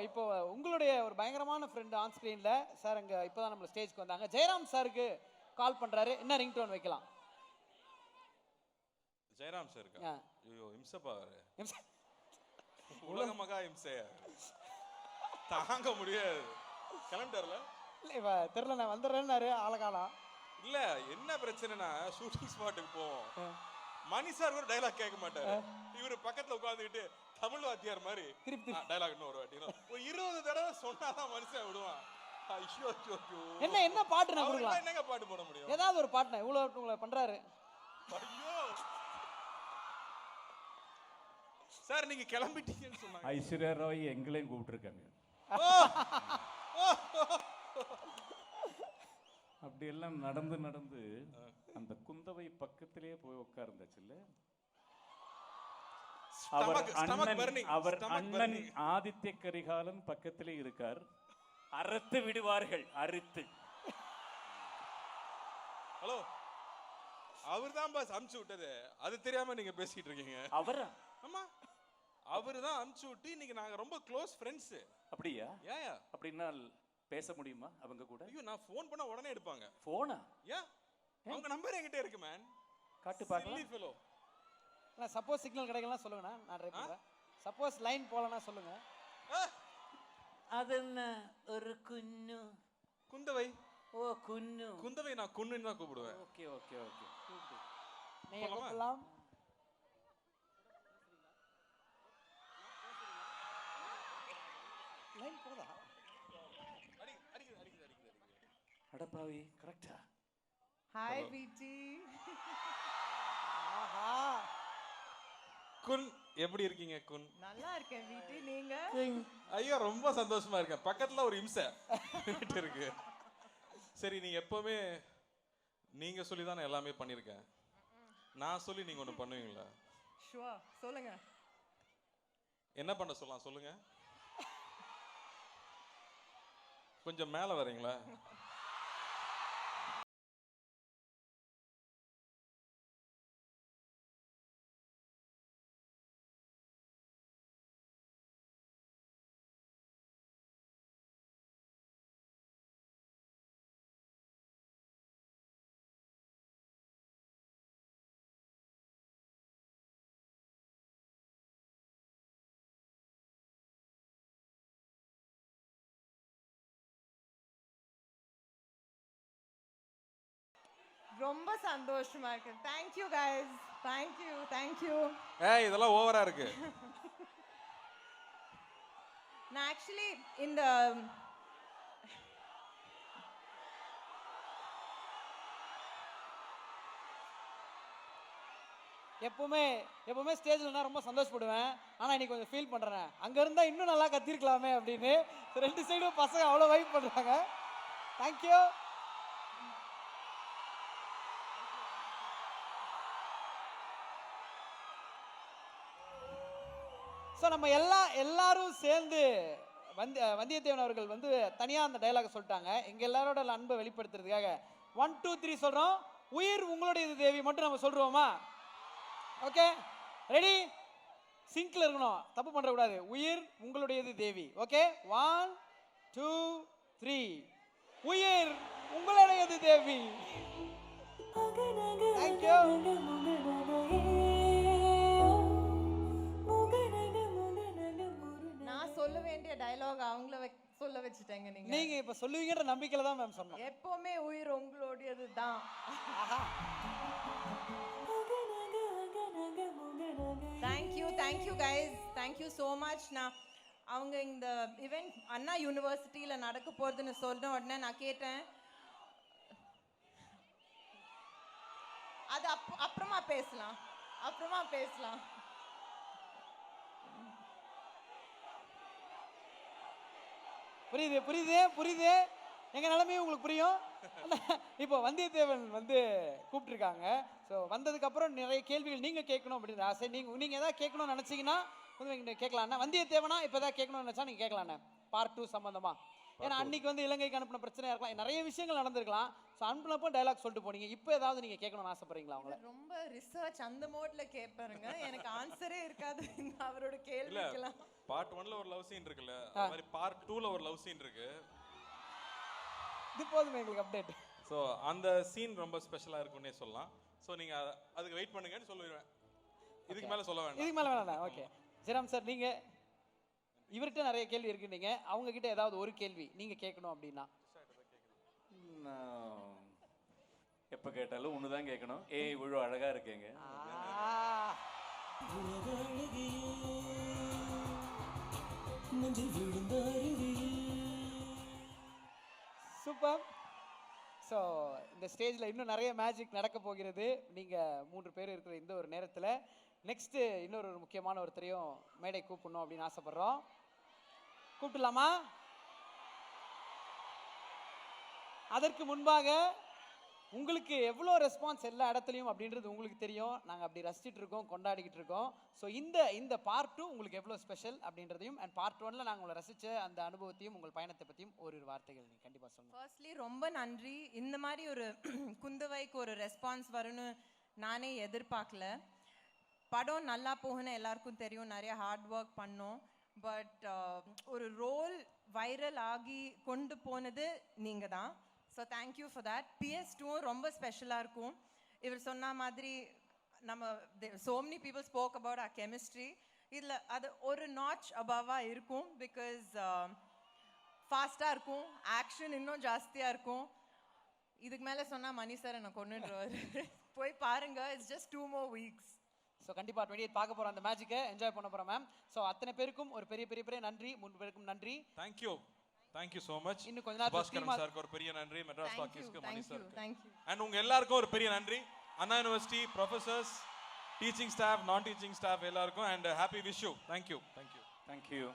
இப்போ உங்களுடைய ஒரு பயங்கரமான ஃப்ரெண்ட் ஆன் ஸ்கிரீன்ல சார் அங்க இப்பதான் நம்ம ஸ்டேஜ்க்கு வந்தாங்க. ஜெயராம் சாருக்கு கால் பண்றாரு. என்ன ரிங் டோன் வைக்கலாம்? ஜெயராம் சாருக்கா? ஐயோ இம்சப்பா அவரு. உலக மகா இம்சைய தாங்க முடியாது. கிளம்பிட்டார்ல? இல்ல இவ தெரியல, நான் வந்துடுறேன்னாரு ஆளகாலம். இல்ல என்ன பிரச்சனைனா ஷூட்டிங் ஸ்பாட்டுக்கு போவோம். மணி சார் ஒரு டைலாக் கேட்க மாட்டாரு. இவரு பக்கத்துல உட்கார்ந்துக்கிட்டு தமிழ் வாத்தியார் மாதிரி டைலாக் இன்னும் ஒரு வாட்டி ஒரு 20 தடவை சொன்னாதான் மனுஷன் விடுவான். ஐயோ ஐயோ என்ன என்ன பாட்டு நான் கொடுக்கலாம்? என்னங்க பாட்டு போட முடியும்? ஏதாவது ஒரு பாட்டு இவ்வளவு உங்களை பண்றாரு. ஐயோ சார் நீங்க கிளம்பிட்டீங்கன்னு சொன்னாங்க. ஐஸ்வர்யா ராய் எங்களையும் கூப்பிட்டுருக்காங்க. அப்படி எல்லாம் நடந்து நடந்து அந்த குந்தவை பக்கத்திலேயே போய் உட்கார்ந்தாச்சுல்ல. அவர் அண்ணன் ஆதித்ய கரிகாலன் பக்கத்திலே இருக்கார். அறுத்து விடுவார்கள், அறுத்து. ஹலோ, அவர்தான் பாஸ் அனுப்பிச்சு விட்டது. அது தெரியாம நீங்க பேசிட்டு இருக்கீங்க. அவரா? ஆமா, அவர்தான் அனுப்பிச்சு விட்டு இன்னைக்கு நாங்க ரொம்ப க்ளோஸ் ஃப்ரெண்ட்ஸ். அப்படியா? ஏன் அப்படின்னா பேச முடியுமா அவங்க கூட? ஐயோ நான் ஃபோன் பண்ணா உடனே எடுப்பாங்க. போனா? ஏன் அவங்க நம்பர் என்கிட்ட இருக்கு மேன். காட்டு பார்க்கலாம். நான் சப்போஸ் சிக்னல் கிடைக்கலாம் சொல்லுங்க, நான் ட்ரை பண்றேன். சப்போஸ் லைன் போலனா சொல்லுங்க. அதென்ன ஒரு குன்னு குந்தவை? ஓ குன்னு. குந்தவை நான் குன்னுன்னு தான் கூப்பிடுவேன். Okay okay okay. நீங்க கூப்பிடலாம். லைன் போதா? அடப்பாவி கரெக்ட்டா? ஹாய் பிடி. ஆஹா, குன் எப்படி இருக்கீங்க? குன் நல்லா இருக்கேன் பிடி, நீங்க? ஐயோ ரொம்ப சந்தோஷமா இருக்கேன். பக்கத்துல ஒரு இம்சை இருக்கு. சரி, நீங்க எப்பவுமே நீங்க சொல்லி தான் எல்லாமே பண்ணிருக்கேன். நான் சொல்லி நீங்க ஒண்ணு பண்ணுவீங்களா? ஷூர், சொல்லுங்க. என்ன பண்ண சொல்லலாம் சொல்லுங்க. கொஞ்சம் மேல வரீங்களா? ரொம்ப சந்தோஷமா இருக்கு. Thank you guys. Thank you. Thank you. ஏய் இதெல்லாம் ஓவரா இருக்கு. நான் ஆக்சுவலி இந்த எப்பவுமே ஸ்டேஜ்ல நான் ரொம்ப சந்தோஷப்படுவேன். ஆனா இன்னைக்கு கொஞ்சம் ஃபீல் பண்றேன். அங்க இருந்தா இன்னும் நல்லா கத்திருக்கலாமே அப்படின்னு. ரெண்டு சைடும் பசங்க அவ்வளவு வைப் பண்றாங்க. Thank you. ஸோ நம்ம எல்லாரும் சேர்ந்து வந்தியத்தேவன் அவர்கள் வந்து தனியாக அந்த டைலாக சொல்லிட்டாங்க. எங்கள் எல்லாரோட அன்பை வெளிப்படுத்துறதுக்காக 1 2 3 சொல்கிறோம். உயிர் உங்களுடையது தேவி மட்டும் நம்ம சொல்கிறோமா? Okay, ready? சிங்கில் இருக்கணும், தப்பு பண்ணுறக்கூடாது. உயிர் உங்களுடையது தேவி. ஓகே, 1 2 3. உயிர் உங்களுடையது தேவி. தேங்க்யூ. சொல்ல வேண்டிய டயலாக் அவங்கள சொல்ல வச்சுட்டேங்க. நீங்க இப்ப சொல்லுவீங்கன்ற நம்பிக்கையில தான் மேம் சொன்னோம். எப்பவுமே உயிர் உங்களுடையது தான். Thank you guys. Thank you so much. நான் அவங்க இந்த ஈவென்ட் அண்ணா யூனிவர்சிட்டியில நடக்க போறதுன்னு சொன்ன உடனே நான் கேட்டேன், அது அப்புறமா பேசலாம். புரியுது. எங்க நிலைமையும் உங்களுக்கு புரியும். இப்போ வந்தியத்தேவன் வந்து கூப்பிட்டுருக்காங்க. ஸோ வந்ததுக்கு அப்புறம் நிறைய கேள்விகள் நீங்க கேட்கணும் அப்படின்னு ஆசை. நீங்க ஏதாவது கேட்கணும்னு நினைச்சீங்கன்னா கேட்கலாம். வந்தியத்தேவனா இப்போ ஏதாவது கேட்கணும்னு நினைச்சா நீங்க கேட்கலாம். பார்ட் 2 சம்பந்தமா ஏன்னா அன்னைக்கு வந்து இலங்கைக்கு அனுப்பின பிரச்சனையா இருக்கலாம், நிறைய விஷயங்கள் நடந்திருக்கலாம். ஸோ அனுப்பினப்போ டைலாக் சொல்லிட்டு போனீங்க. இப்போ ஏதாவது நீங்க கேட்கணும்னு ஆசைப்படுறீங்களா அவங்கள? ரொம்ப ரிசர்ச் அந்த மோட்ல கேட்பாருங்க, எனக்கு ஆன்சரே இருக்காது இந்த அவரோட கேள்விக்கெல்லாம். பார்ட் 1ல ஒரு லவ் சீன் இருக்குல்ல, அது மாதிரி பார்ட் 2ல ஒரு லவ் சீன் இருக்கு. இது போதுமே எங்களுக்கு அப்டேட். ஸோ அந்த சீன் ரொம்ப ஸ்பெஷலா இருக்கும்னே சொல்லலாம். ஸோ நீங்க அதுக்கு வெயிட் பண்ணுங்கன்னு சொல்லிடுவேன். இதுக்கு மேல சொல்ல வேண்டாம். இதுக்கு மேல வேணாம். ஓகே ஜெராம் சார், நீங்க இவர்கிட்ட நிறைய கேள்வி இருக்குன்னீங்க, அவங்க கிட்ட ஏதாவது ஒரு கேள்வி நீங்க கேட்கணும் அப்படின்னா? எப்ப கேட்டாலும் ஒண்ணுதான் கேட்கணும். இவ்வளவு அழகா இருக்கீங்க. சூப்பர். ஸோ இந்த ஸ்டேஜில் இன்னும் நிறைய மேஜிக் நடக்க போகிறது. நீங்கள் 3 பேர் இருக்கிற இந்த ஒரு நேரத்தில் நெக்ஸ்ட்டு இன்னொரு முக்கியமான ஒருத்தரையும் மேடை கூப்பிடணும் அப்படின்னு ஆசைப்படுறோம். கூப்பிடலாமா? அதற்கு முன்பாக உங்களுக்கு எவ்வளோ ரெஸ்பான்ஸ் எல்லா இடத்துலையும் அப்படின்றது உங்களுக்கு தெரியும். நாங்கள் அப்படி ரசிச்சுட்டு இருக்கோம், கொண்டாடிக்கிட்டு இருக்கோம். ஸோ இந்த பார்ட் 2 உங்களுக்கு எவ்வளோ ஸ்பெஷல் அப்படின்றதையும் அண்ட் பார்ட் 1ல நாங்கள் உங்களை ரசித்த அந்த அனுபவத்தையும் உங்கள் பயணத்தை பற்றியும் ஒரு வார்த்தைகள் நீங்கள் கண்டிப்பாக சொல்லுங்கள். ஃபர்ஸ்ட்லி ரொம்ப நன்றி. இந்த மாதிரி ஒரு குந்தவைக்கு ஒரு ரெஸ்பான்ஸ் வரும்னு நானே எதிர்பார்க்கல. படம் நல்லா போகணும் எல்லாருக்கும் தெரியும், நிறைய ஹார்ட் ஒர்க் பண்ணோம். பட் ஒரு ரோல் வைரல் ஆகி கொண்டு போனது நீங்கள் தான். So thank you for that. PS2 ரொம்ப ஸ்பெஷலாக இருக்கும். இவர் சொன்ன மாதிரி நம்ம so many people spoke about our chemistry. இதில் அது ஒரு நாட்ச் அபவாக இருக்கும். பிகாஸ் ஃபாஸ்ட்டாக இருக்கும், ஆக்ஷன் இன்னும் ஜாஸ்தியாக இருக்கும். இதுக்கு மேலே சொன்னால் மணி சார் என்னை கொண்டுடுவார். போய் பாருங்க, it's just 2 more weeks. So கண்டிப்பாக 28 பார்க்க போகிறோம், அந்த மேஜிக்கை என்ஜாய் பண்ண போகிறோம் மேம். ஸோ அத்தனை பேருக்கும் ஒரு பெரிய பெரிய பெரிய நன்றி. 3 பேருக்கும் நன்றி. Thank you so much. இன்னும் கொஞ்ச நேரத்துல பாஸ்கரன் சாருக்கு ஒரு பெரிய நன்றி, மெட்ராஸ் டாக்கீஸ்க்கு மணி சார், தேங்க்யூ. அண்ட் உங்க எல்லாருக்கும் ஒரு பெரிய நன்றி. அண்ணா யூனிவர்சிட்டி ப்ரொஃபசர்ஸ், டீச்சிங் ஸ்டாஃப், நான் டீச்சிங் ஸ்டாஃப் எல்லாருக்கும் and happy wish you. Thank you. Thank you.